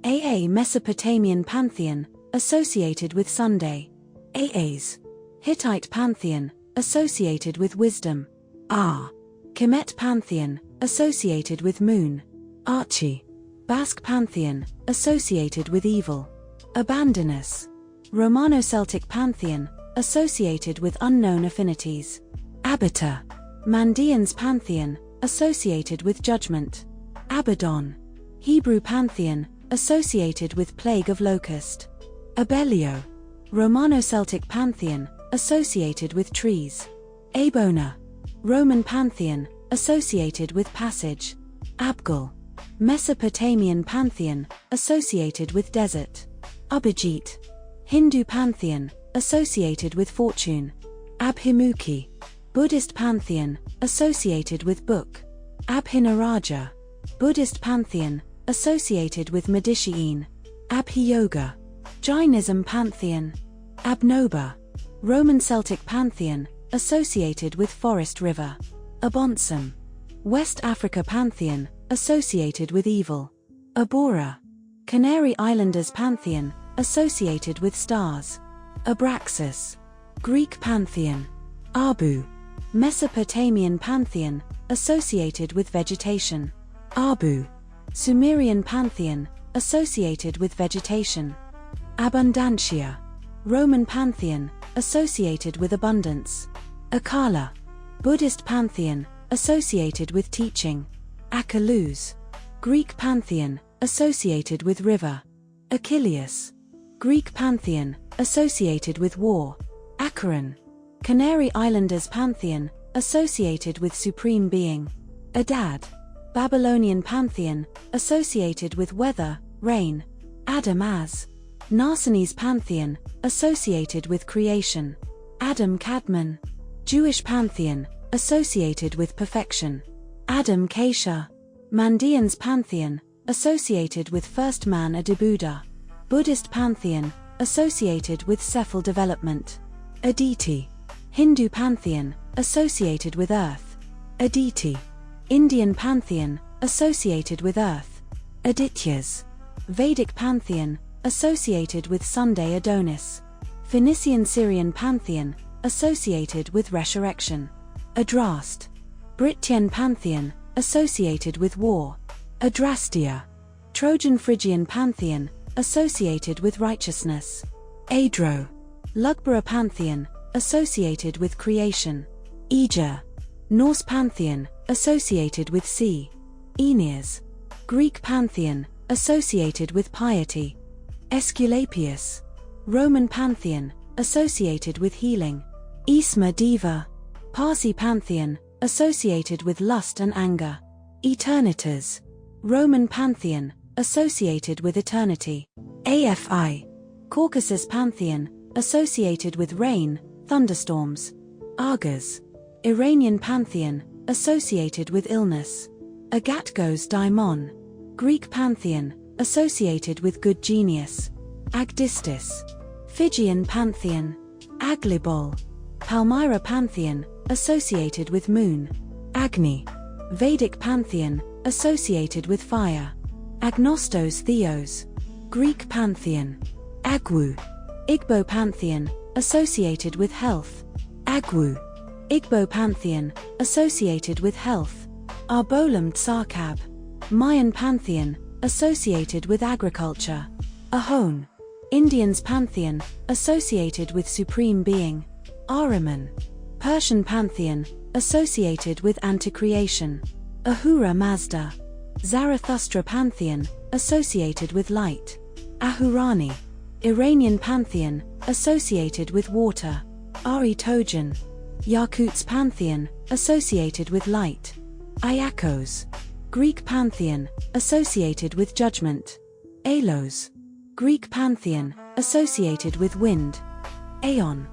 Aa Mesopotamian pantheon, associated with Sunday. Aas Hittite pantheon, associated with wisdom. Kemet pantheon, associated with moon. Archi Basque pantheon, associated with evil. Abandonus Romano-Celtic pantheon, associated with unknown affinities. Abita Mandeans pantheon, associated with judgment. Abaddon Hebrew pantheon, associated with plague of locust. Abellio Romano-Celtic pantheon, associated with trees. Abona Roman pantheon, associated with passage. Abgal Mesopotamian pantheon, associated with desert. Abhijit Hindu pantheon, associated with fortune. Abhimukhi Buddhist pantheon, associated with book. Abhinaraja Buddhist pantheon, associated with Madishiin. Abhiyoga Jainism pantheon. Abnoba Roman Celtic pantheon, associated with forest river. Abonsam West Africa pantheon, associated with evil. Abora Canary Islanders pantheon, associated with stars. Abraxas Greek pantheon. Abu Mesopotamian pantheon, associated with vegetation. Abu Sumerian pantheon, associated with vegetation. Abundantia Roman pantheon, associated with abundance. Akala Buddhist pantheon, associated with teaching. Akaluz Greek pantheon, associated with river. Achilles Greek pantheon, associated with war. Acheron Canary Islanders pantheon, associated with supreme being. Adad Babylonian pantheon, associated with weather, rain. Adamaz Narsinese pantheon, associated with creation. Adam Kadmon Jewish pantheon, associated with perfection. Adam Kesha Mandeans pantheon, associated with first man Adibuddha. Buddhist pantheon, associated with cephal development. Aditi Hindu pantheon, associated with earth. Aditi Indian pantheon, associated with earth. Adityas Vedic pantheon, associated with Sunday Adonis. Phoenician Syrian pantheon, associated with resurrection. Adrast Brittian pantheon, associated with war. Adrastia Trojan Phrygian pantheon, associated with righteousness. Adro Lugbara pantheon, associated with creation. Aegir Norse pantheon, associated with sea. Aeneas Greek pantheon, associated with piety. Aesculapius Roman pantheon, associated with healing. Isma Deva Parsi pantheon, associated with lust and anger. Eternitas Roman pantheon, associated with eternity. Afi Caucasus pantheon, associated with rain, thunderstorms. Argas Iranian pantheon, associated with illness. Agatgos Daimon Greek pantheon, associated with good genius. Agdistis Fijian pantheon. Aglibol Palmyra pantheon, associated with moon. Agni Vedic pantheon, associated with fire. Agnostos Theos Greek pantheon. Agwu Igbo pantheon, associated with health. Agwu Igbo pantheon, associated with health. Arbolam Tsarkab Mayan pantheon, associated with agriculture. Ahon Indians pantheon, associated with supreme being. Ahriman Persian pantheon, associated with anti-creation. Ahura Mazda Zarathustra pantheon, associated with light. Ahurani Iranian pantheon, associated with water. Ari Tojan Yakuts pantheon, associated with light. Iakos Greek pantheon, associated with judgment. Alos Greek pantheon, associated with wind. Aeon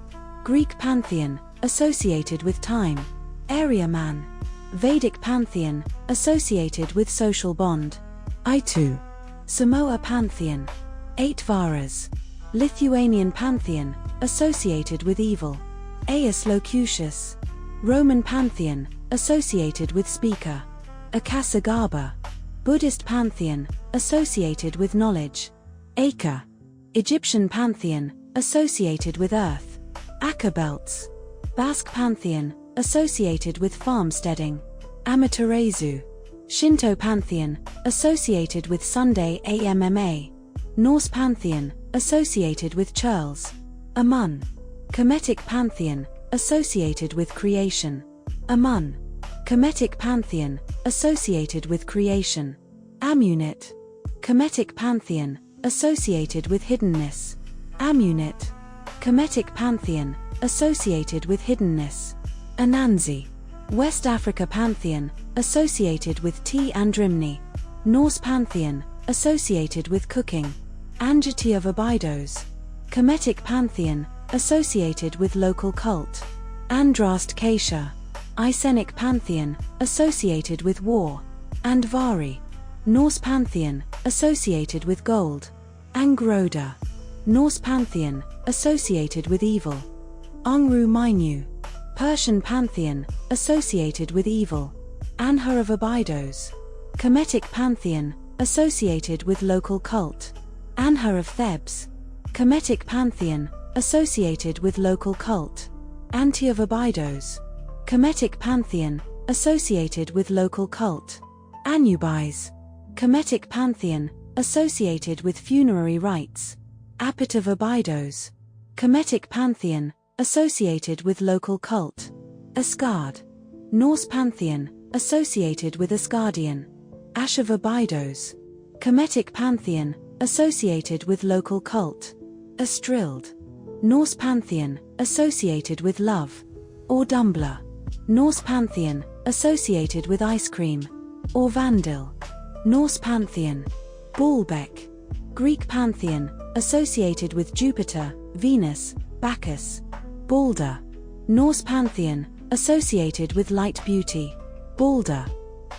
Greek pantheon, associated with time. Aryaman Vedic pantheon, associated with social bond. Aitu Samoa pantheon. Aitvaras Lithuanian pantheon, associated with evil. Aius Locutus Roman pantheon, associated with speaker. Akasagarbha Buddhist pantheon, associated with knowledge. Acre. Egyptian pantheon, associated with earth. Acker belts. Basque pantheon, associated with farmsteading. Amaterasu. Shinto pantheon, associated with Sunday AMMA. Norse pantheon, associated with churls. Amun. Kemetic pantheon, associated with creation. Amun. Kemetic pantheon, associated with creation. Amunit. Kemetic pantheon, associated with hiddenness. Amunit. Kemetic pantheon, associated with hiddenness. Anansi. West Africa pantheon, associated with tea and Drimni. Norse pantheon, associated with cooking. Anjati of Abydos. Kemetic pantheon, associated with local cult. Andrast Kasha. Icenic pantheon, associated with war. Andvari. Norse pantheon, associated with gold. Angroda. Norse pantheon, associated with evil. Angru Mainyu. Persian pantheon, associated with evil. Anhur of Abydos. Kemetic pantheon, associated with local cult. Anhur of Thebes. Kemetic pantheon, associated with local cult. Anti of Abydos. Kemetic pantheon, associated with local cult. Anubis. Kemetic pantheon, associated with funerary rites. Apit of Abydos. Kemetic pantheon, associated with local cult. Asgard. Norse pantheon, associated with Asgardian. Ash of Abydos. Kemetic pantheon, associated with local cult. Astrild. Norse pantheon, associated with love. Ordumbla. Norse pantheon, associated with ice cream. Orvandil. Norse pantheon. Baalbek. Greek pantheon, associated with Jupiter, Venus, Bacchus. Balder. Norse pantheon, associated with light beauty. Balder.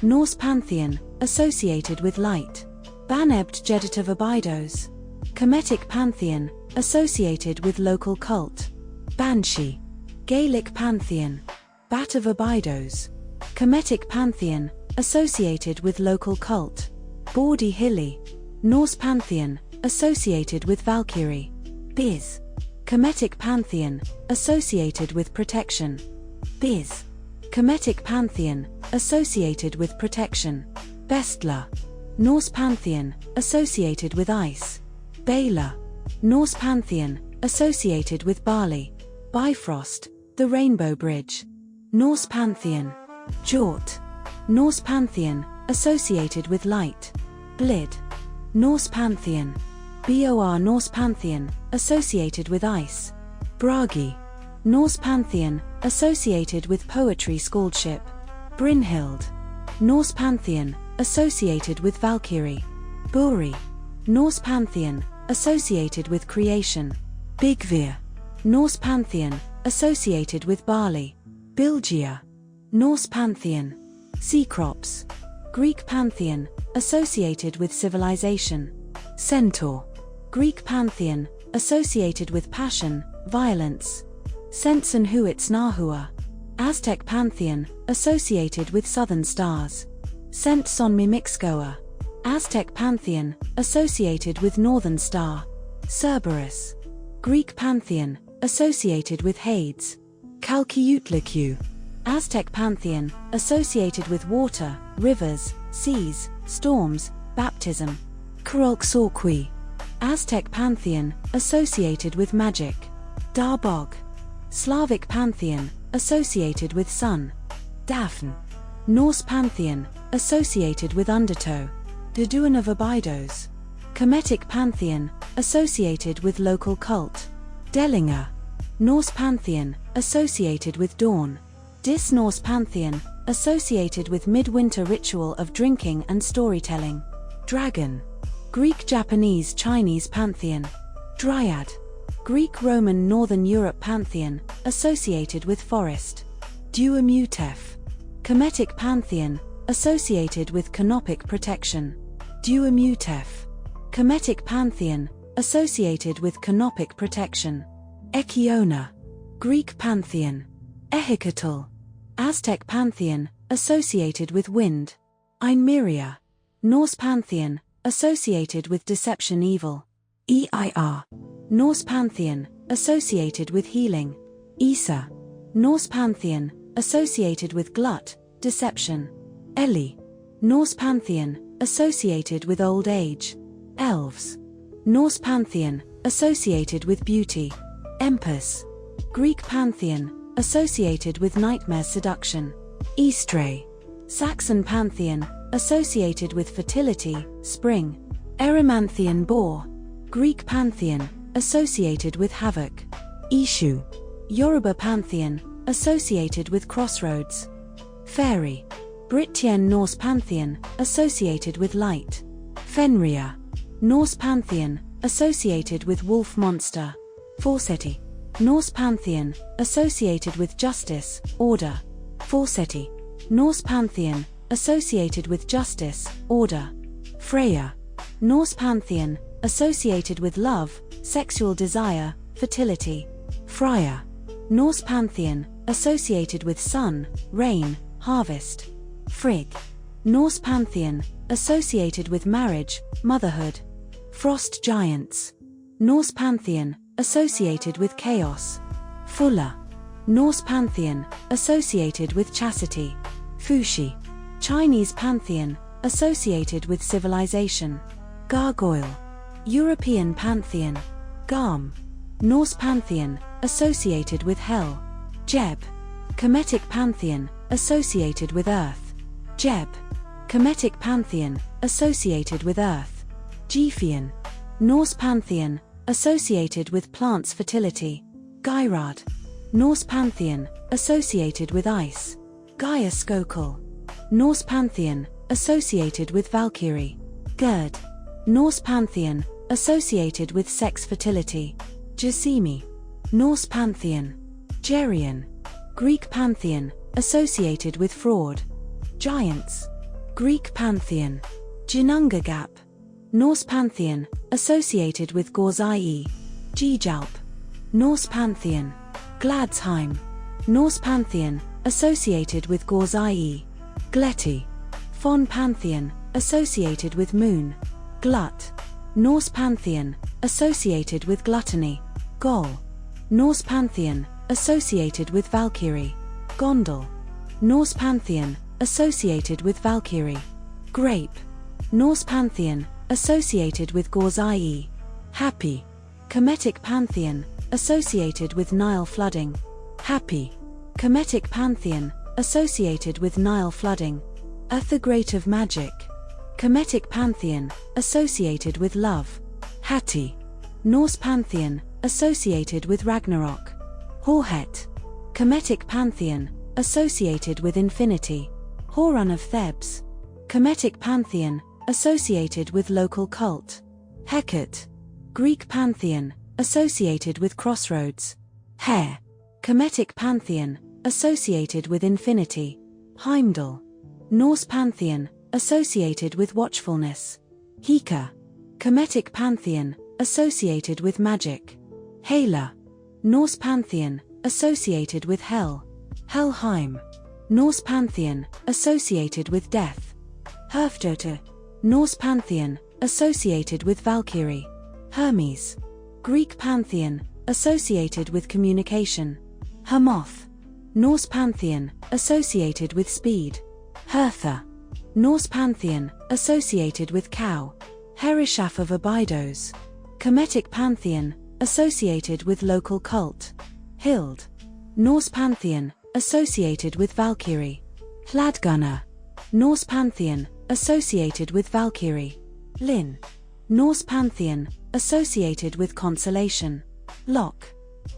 Norse pantheon, associated with light. Banebt Jedit of Abydos. Kemetic pantheon, associated with local cult. Banshee. Gaelic pantheon. Bat of Abydos. Kemetic pantheon, associated with local cult. Bordi Hilly. Norse pantheon, associated with Valkyrie. Biz. Kemetic pantheon, associated with protection. Biz. Kemetic pantheon, associated with protection. Bestla. Norse pantheon, associated with ice. Bela. Norse pantheon, associated with barley. Bifrost. The Rainbow Bridge. Norse pantheon. Jort. Norse pantheon, associated with light. Blid. Norse pantheon. Bor Norse pantheon, associated with ice. Bragi. Norse pantheon, associated with poetry scholarship. Brynhild. Norse pantheon, associated with Valkyrie. Buri. Norse pantheon, associated with creation. Bigvir. Norse pantheon, associated with barley. Bilgia. Norse pantheon. Cecrops. Greek pantheon, associated with civilization. Centaur. Greek pantheon, associated with passion, violence. Sensenhuitznahua. Aztec pantheon, associated with southern stars. Sentsonmimixcoa. Aztec pantheon, associated with northern star. Cerberus. Greek pantheon, associated with Hades. Calciutlicu. Aztec pantheon, associated with water, rivers, seas, storms, baptism. Kurulksorqui. Aztec pantheon, associated with magic. Darbog. Slavic pantheon, associated with sun. Daphne. Norse pantheon, associated with undertow. Deduan of Abydos. Kemetic pantheon, associated with local cult. Dellinger. Norse pantheon, associated with dawn. Dis Norse pantheon, associated with midwinter ritual of drinking and storytelling. Dragon. Greek Japanese Chinese pantheon. Dryad. Greek Roman Northern Europe pantheon, associated with forest. Duamutef. Kemetic pantheon, associated with canopic protection. Duamutef. Kemetic pantheon, associated with canopic protection. Echiona. Greek pantheon. Ehecatl. Aztec pantheon, associated with wind. Einmiria. Norse pantheon, associated with deception evil. Eir. Norse pantheon, associated with healing. Isa. Norse pantheon, associated with glut, deception. Eli. Norse pantheon, associated with old age. Elves. Norse pantheon, associated with beauty. Empus. Greek pantheon, associated with nightmare seduction. Eastrae. Saxon pantheon, associated with fertility, spring. Erymanthian boar. Greek pantheon, associated with havoc. Ishu. Yoruba pantheon, associated with crossroads. Fairy. Brittian Norse pantheon, associated with light. Fenrir. Norse pantheon, associated with wolf monster. Forseti. Norse pantheon, associated with justice, order. Forseti. Norse pantheon, associated with justice, order. Freya. Norse pantheon, associated with love, sexual desire, fertility. Freya. Norse pantheon, associated with sun, rain, harvest. Frigg. Norse pantheon, associated with marriage, motherhood. Frost giants. Norse pantheon, associated with chaos. Fulla. Norse pantheon, associated with chastity. Fuxi. Chinese pantheon, associated with civilization. Gargoyle. European pantheon. Garm. Norse pantheon, associated with hell. Jeb. Kemetic pantheon, associated with earth. Jeb. Kemetic pantheon, associated with earth. Gephian. Norse pantheon, associated with plants' fertility. Geirrod. Norse pantheon, associated with ice. Gaia Skokul. Norse pantheon, associated with Valkyrie. Gerd. Norse pantheon, associated with sex fertility. Jasimi. Norse pantheon. Geryon. Greek pantheon, associated with fraud. Giants. Greek pantheon. Ginnungagap. Norse pantheon, associated with Gorzai. Gijalp. Norse pantheon. Gladsheim. Norse pantheon, associated with Gorzai. Gleti. Fon pantheon, associated with moon. Glut. Norse pantheon, associated with gluttony. Gol. Norse pantheon, associated with Valkyrie. Gondel. Norse pantheon, associated with Valkyrie. Grape. Norse pantheon, associated with Gorzai. Happy. Kemetic pantheon, associated with Nile flooding. Happy. Kemetic pantheon, associated with Nile flooding. Atha Great of magic. Kemetic pantheon, associated with love. Hatti. Norse pantheon, associated with Ragnarok. Horhet. Kemetic pantheon, associated with infinity. Horun of Thebes. Kemetic pantheon, associated with local cult. Hecate. Greek pantheon, associated with crossroads. Her. Kemetic pantheon, associated with infinity. Heimdall. Norse pantheon, associated with watchfulness. Heka. Kemetic pantheon, associated with magic. Hela. Norse pantheon, associated with hell. Helheim. Norse pantheon, associated with death. Herfdote. Norse pantheon, associated with Valkyrie. Hermes. Greek pantheon, associated with communication. Hermoth. Norse pantheon, associated with speed. Hertha. Norse pantheon, associated with cow. Herishaf of Abydos. Kemetic pantheon, associated with local cult. Hild. Norse pantheon, associated with Valkyrie. Hladgunna. Norse pantheon, associated with Valkyrie. Lin. Norse pantheon, associated with consolation. Lok.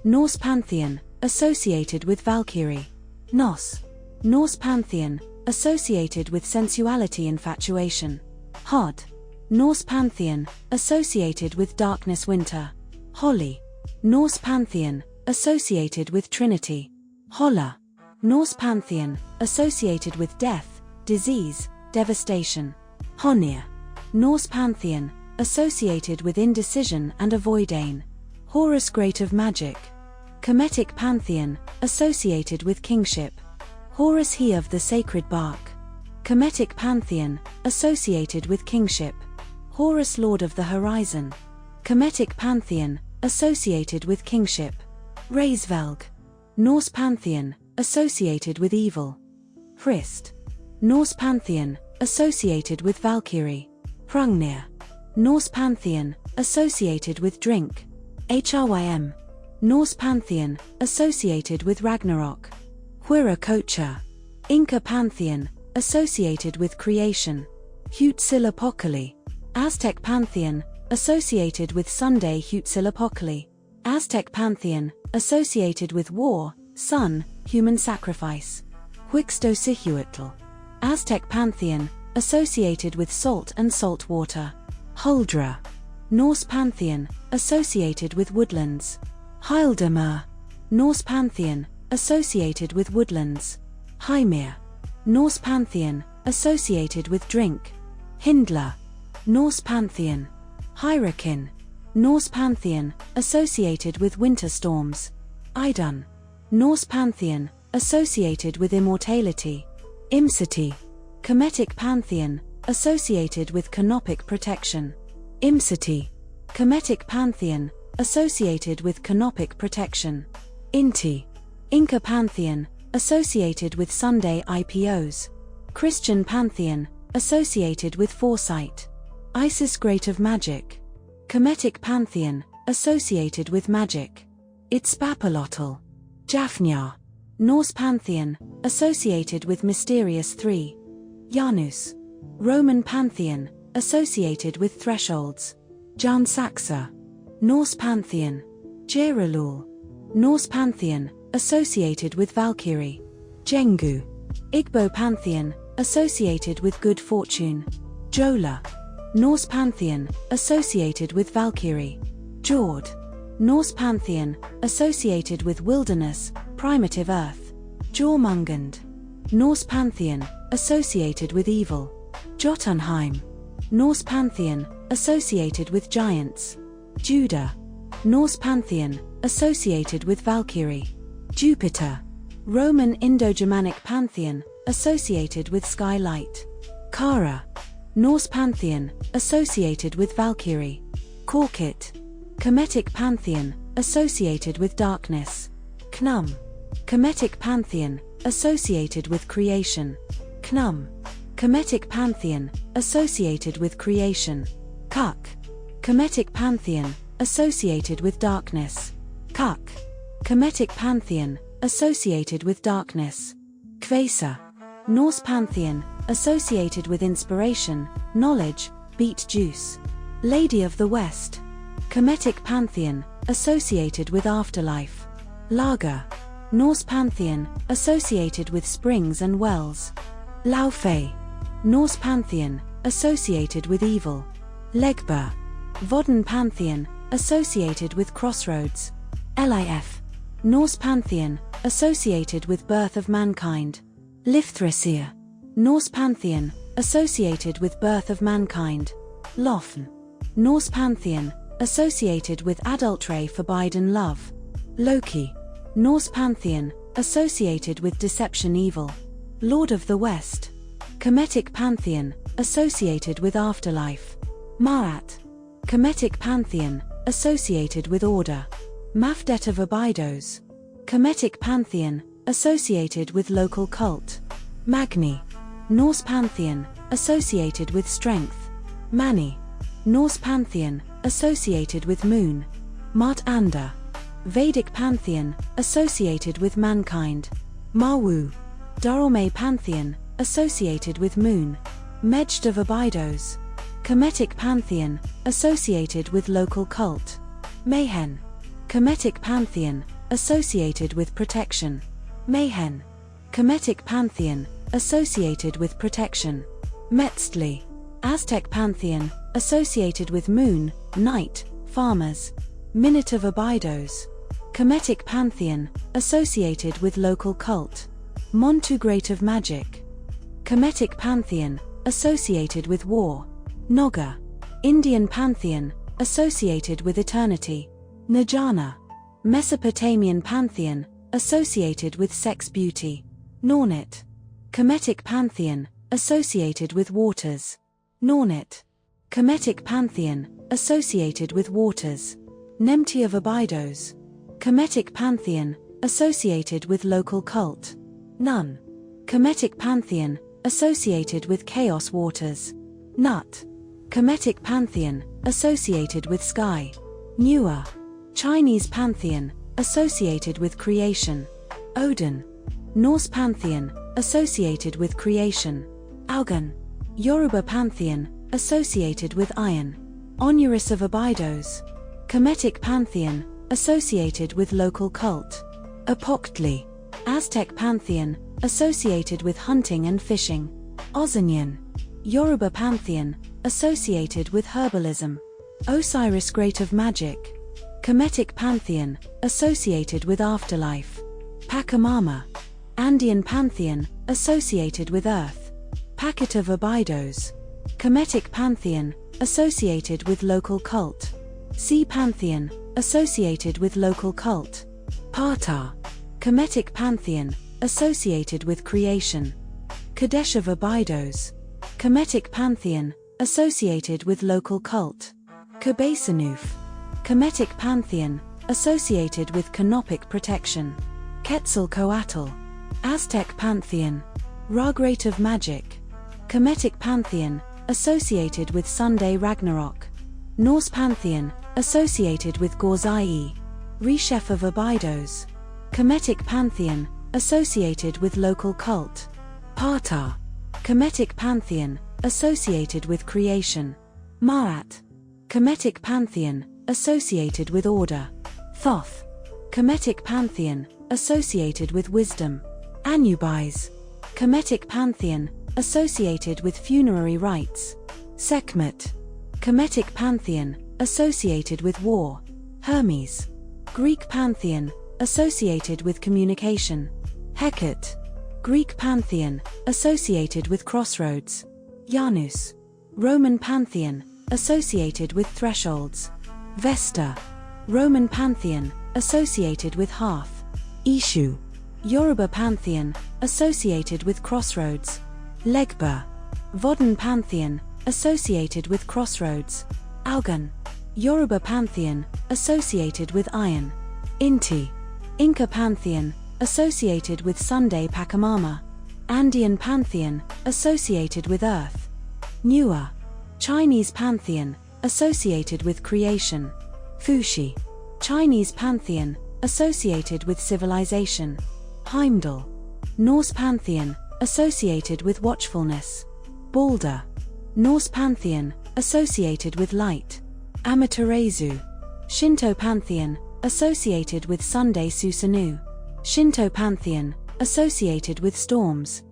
Norse pantheon, associated with Valkyrie. Nos. Norse pantheon, associated with sensuality infatuation. Hod. Norse pantheon, associated with darkness winter. Holly. Norse pantheon, associated with Trinity. Holla. Norse pantheon, associated with death, disease, devastation. Honir. Norse pantheon, associated with indecision and avoidane. Horus Great of magic. Kemetic pantheon, associated with kingship. Horus He of the sacred bark. Kemetic pantheon, associated with kingship. Horus, lord of the horizon. Kemetic pantheon, associated with kingship. Hraesvelg. Norse pantheon, associated with evil. Hrist. Norse pantheon, associated with Valkyrie. Hrungnir. Norse pantheon, associated with drink. Hrym. Norse pantheon, associated with Ragnarok. Huiracocha. Inca pantheon, associated with creation. Huitzilopochtli. Aztec pantheon, associated with Sunday Huitzilopochtli. Aztec pantheon, associated with war, sun, human sacrifice. Huixtocihuatl. Aztec pantheon, associated with salt and salt water. Huldra. Norse pantheon, associated with woodlands. Hildamur. Norse pantheon, associated with woodlands. Hymir. Norse pantheon, associated with drink. Hyndla. Norse pantheon. Hyrrokin. Norse pantheon, associated with winter storms. Idun. Norse pantheon, associated with immortality. Imsati. Kemetic pantheon, associated with canopic protection. Imsati. Kemetic pantheon, associated with canopic protection. Inti. Inca pantheon, associated with Sunday IPOs. Christian pantheon, associated with foresight. Isis, great of magic. Kemetic pantheon, associated with magic. Itzpapalotl. Jafnyar. Norse pantheon, associated with mysterious three. Janus. Roman pantheon, associated with thresholds. Jansaxa. Norse pantheon. Jeralul. Norse pantheon, associated with Valkyrie. Jengu. Igbo pantheon, associated with good fortune. Jola. Norse pantheon, associated with Valkyrie. Jord. Norse pantheon, associated with wilderness, primitive earth. Jormungand. Norse pantheon, associated with evil. Jotunheim. Norse pantheon, associated with giants. Judah. Norse pantheon, associated with Valkyrie. Jupiter. Roman Indo-Germanic pantheon, associated with skylight. Kara. Norse pantheon, associated with Valkyrie. Korkit. Kemetic pantheon, associated with darkness. Knum. Kemetic pantheon, associated with creation. Knum. Kemetic pantheon, associated with creation. Kuk. Kemetic pantheon, associated with darkness. Kuk. Kemetic pantheon, associated with darkness. Kvesa. Norse pantheon, associated with inspiration, knowledge, beet juice. Lady of the West. Kemetic pantheon, associated with afterlife. Laga. Norse pantheon, associated with springs and wells. Laufey. Norse pantheon, associated with evil. Legba. Vodun pantheon, associated with crossroads. Lif. Norse pantheon, associated with birth of mankind. Lifthresir. Norse pantheon, associated with birth of mankind. Lofn. Norse pantheon, associated with adultery, forbidden love. Loki. Norse pantheon, associated with deception, evil. Lord of the West. Kemetic pantheon, associated with afterlife. Maat. Kemetic pantheon, associated with order. Mafdet of Abydos. Kemetic pantheon, associated with local cult. Magni. Norse pantheon, associated with strength. Mani. Norse pantheon, associated with moon. Martanda. Vedic pantheon, associated with mankind. Mawu. Dorome pantheon, associated with moon. Majd of Abydos. Kemetic pantheon, associated with local cult. Mayhen. Kemetic pantheon, associated with protection. Mayhen. Kemetic pantheon, associated with protection. Metzli. Aztec pantheon, associated with moon, night, farmers. Minute of Abydos. Kemetic pantheon, associated with local cult. Montu, great of magic. Kemetic pantheon, associated with war. Noga. Indian pantheon, associated with eternity. Najana. Mesopotamian pantheon, associated with sex, beauty. Nornit. Kemetic pantheon, associated with waters. Nornit. Kemetic pantheon, associated with waters. Nemti of Abydos. Kemetic pantheon, associated with local cult. Nun. Kemetic pantheon, associated with chaos waters. Nut. Kemetic pantheon, associated with sky. Nua. Chinese pantheon, associated with creation. Odin. Norse pantheon, associated with creation. Algan. Yoruba pantheon, associated with iron. Onuris of Abydos. Kemetic pantheon, associated with local cult. Apoctli. Aztec pantheon, associated with hunting and fishing. Ozanian. Yoruba pantheon, associated with herbalism. Osiris Great of Magic. Kemetic pantheon, associated with afterlife. Pachamama. Andean pantheon, associated with earth. Packet of Abydos. Kemetic pantheon, associated with local cult. Sea pantheon, associated with local cult. Partar. Kemetic pantheon, associated with creation. Kadesh of Abydos. Kemetic pantheon, associated with local cult. Kabesanuf. Kemetic pantheon, associated with canopic protection. Quetzalcoatl. Aztec pantheon. Ra Great of Magic. Kemetic pantheon, associated with Sunday Ragnarok. Norse pantheon, associated with Gorzai. Reshef of Abydos. Kemetic pantheon, associated with local cult. Partar. Kemetic pantheon, associated with creation. Ma'at. Kemetic pantheon, associated with order. Thoth. Kemetic pantheon, associated with wisdom. Anubis. Kemetic pantheon, associated with funerary rites. Sekhmet. Kemetic pantheon, associated with war. Hermes. Greek pantheon, associated with communication. Hecate. Greek pantheon, associated with crossroads. Janus. Roman pantheon, associated with thresholds. Vesta. Roman pantheon, associated with hearth. Ishu. Yoruba pantheon, associated with crossroads. Legba. Vodun pantheon, associated with crossroads. Algan. Yoruba pantheon, associated with iron. Inti. Inca pantheon, associated with Sunday Pachamama. Andean pantheon, associated with earth. Nua. Chinese pantheon, associated with creation. Fuxi. Chinese pantheon, associated with civilization. Heimdall. Norse pantheon, associated with watchfulness. Balder. Norse pantheon, associated with light. Amaterasu. Shinto pantheon, associated with Sunday Susanoo. Shinto pantheon, associated with storms.